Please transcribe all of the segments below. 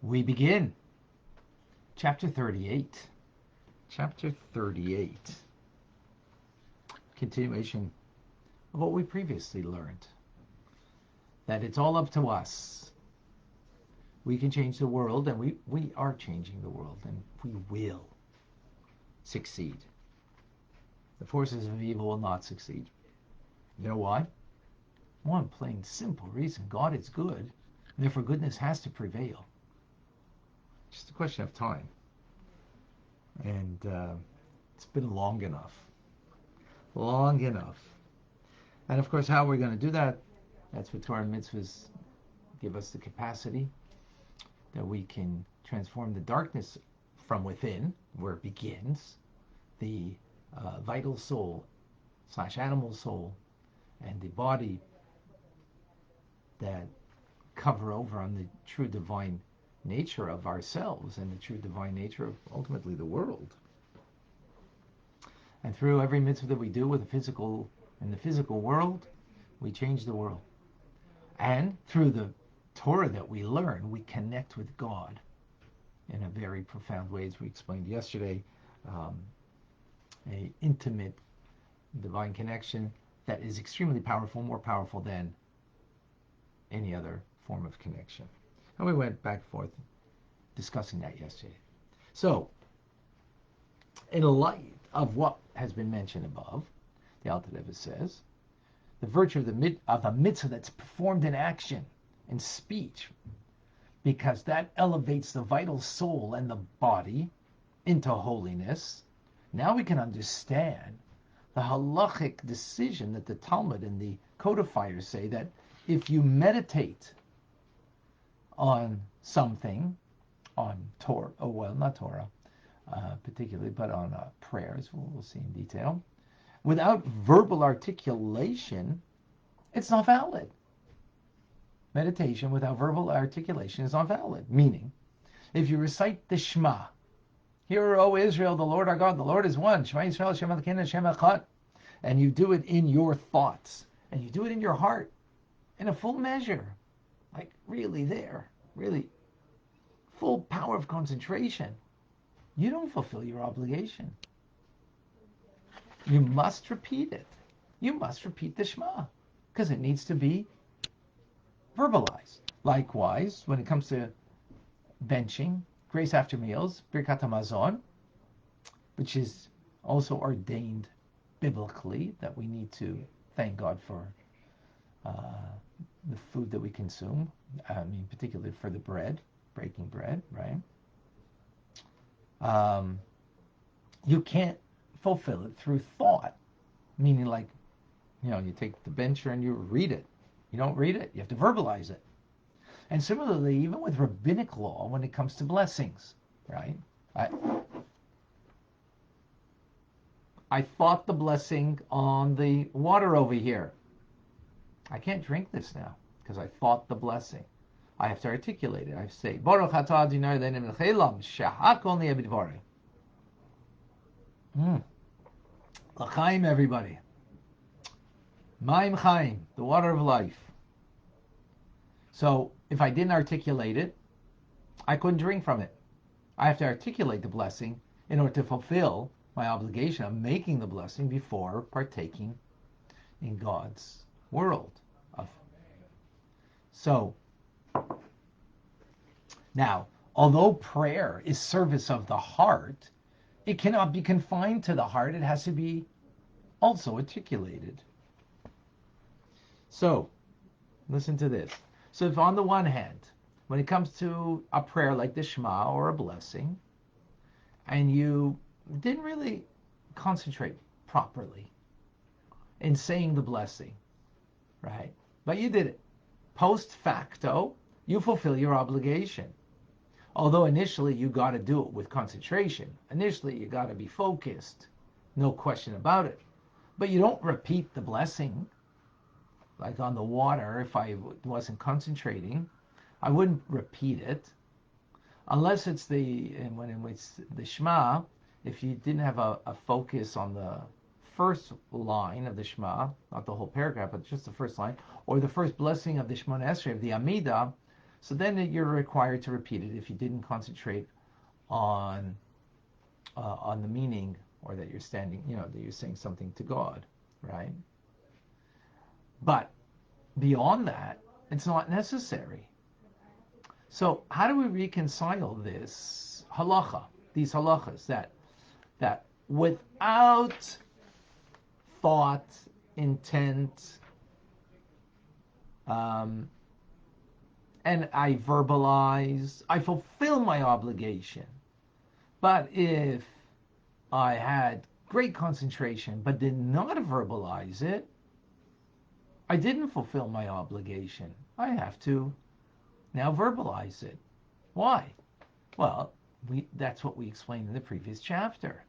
We begin. Chapter 38. Chapter 38. Continuation of what we previously learned. That it's all up to us. We can change the world, and we are changing the world, and we will succeed. The forces of evil will not succeed. You know why? One plain simple reason. God is good, and therefore goodness has to prevail. Just a question of time. And it's been long enough. Long enough. And of course, how we're going to do that, that's what Torah and mitzvahs give us the capacity, that we can transform the darkness from within, where it begins, the vital soul / animal soul, and the body that cover over on the true divine nature of ourselves and the true divine nature of ultimately the world. And through every mitzvah that we do with the physical world, we change the world. And through the Torah that we learn, we connect with God in a very profound way, as we explained yesterday, a intimate divine connection that is extremely powerful, more powerful than any other form of connection. And we went back and forth discussing that yesterday. So, in light of what has been mentioned above, the Alter Rebbe says, the virtue of the mitzvah that's performed in action and speech, because that elevates the vital soul and the body into holiness. Now we can understand the halachic decision that the Talmud and the codifiers say, that if you meditate on something, on Torah, not Torah particularly, but on prayers, we'll see in detail, without verbal articulation, it's not valid. Meditation without verbal articulation is not valid. Meaning, if you recite the Shema, "Hear, O Israel, the Lord our God, the Lord is one. Shema Yisrael, Shem Elokeinu, Shem Echad," and you do it in your thoughts, and you do it in your heart, in a full measure, like really there, really full power of concentration, you don't fulfill your obligation. You must repeat it. You must repeat the Shema, because it needs to be verbalized. Likewise, when it comes to benching, grace after meals, Birkat HaMazon, which is also ordained biblically, that we need to thank God for the food that we consume. I mean, particularly for the bread, breaking bread, right? You can't fulfill it through thought, meaning like, you take the bencher and you read it. You don't read it, you have to verbalize it. And similarly, even with rabbinic law, when it comes to blessings, right? I thought the blessing on the water over here. I can't drink this now because I thought the blessing. I have to articulate it. I have to say, Baruch atah Adonai Eloheinu melech haolam shehakol niyeh b'dvarei. L'chaim, everybody. Maim chaim, the water of life. So if I didn't articulate it, I couldn't drink from it. I have to articulate the blessing in order to fulfill my obligation of making the blessing before partaking in God's world. So, now, although prayer is service of the heart, it cannot be confined to the heart. It has to be also articulated. So, listen to this. So if on the one hand, when it comes to a prayer like the Shema or a blessing, and you didn't really concentrate properly in saying the blessing, right? But you did it. Post facto, you fulfill your obligation. Although initially you got to do it with concentration. Initially you got to be focused. No question about it. But you don't repeat the blessing. Like on the water, if I wasn't concentrating, I wouldn't repeat it. Unless it's when it's the Shema, if you didn't have a focus on the first line of the Shema, not the whole paragraph, but just the first line, or the first blessing of the Shemona Esrei, of the Amidah, So then you're required to repeat it if you didn't concentrate on the meaning, or that you're standing, that you're saying something to God, right? But beyond that, it's not necessary. So how do we reconcile this halacha, these halachas, that without thought, intent, and I verbalize, I fulfill my obligation. But if I had great concentration but did not verbalize it, I didn't fulfill my obligation. I have to now verbalize it. Why? Well, that's what we explained in the previous chapter.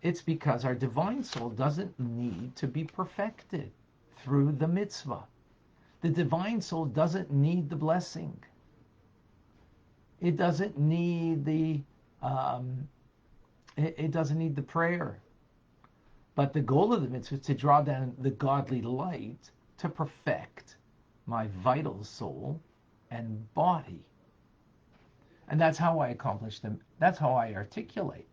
It's because our divine soul doesn't need to be perfected through the mitzvah. The divine soul doesn't need the blessing. It doesn't need it doesn't need the prayer. But the goal of the mitzvah is to draw down the godly light to perfect my vital soul and body. And that's how I accomplish them. That's how I articulate.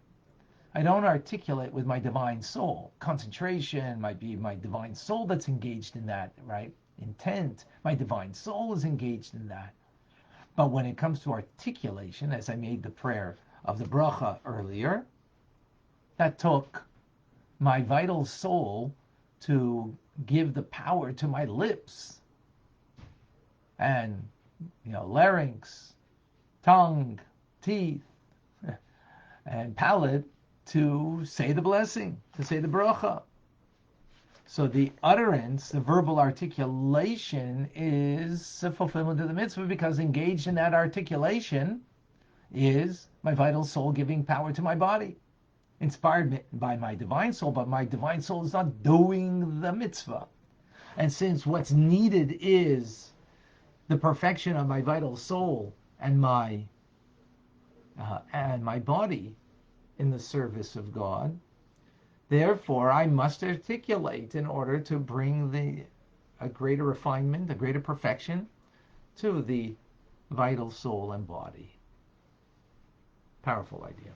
I don't articulate with my divine soul. Concentration might be my divine soul that's engaged in that, right? Intent, my divine soul is engaged in that. But when it comes to articulation, as I made the prayer of the bracha earlier, that took my vital soul to give the power to my lips and, larynx, tongue, teeth, and palate to say the blessing, to say the bracha. So the utterance, the verbal articulation, is a fulfillment of the mitzvah, because engaged in that articulation is my vital soul giving power to my body, inspired by my divine soul, but my divine soul is not doing the mitzvah. And since what's needed is the perfection of my vital soul and my body in the service of God, therefore I must articulate in order to bring a greater refinement, a greater perfection to the vital soul and body. Powerful idea.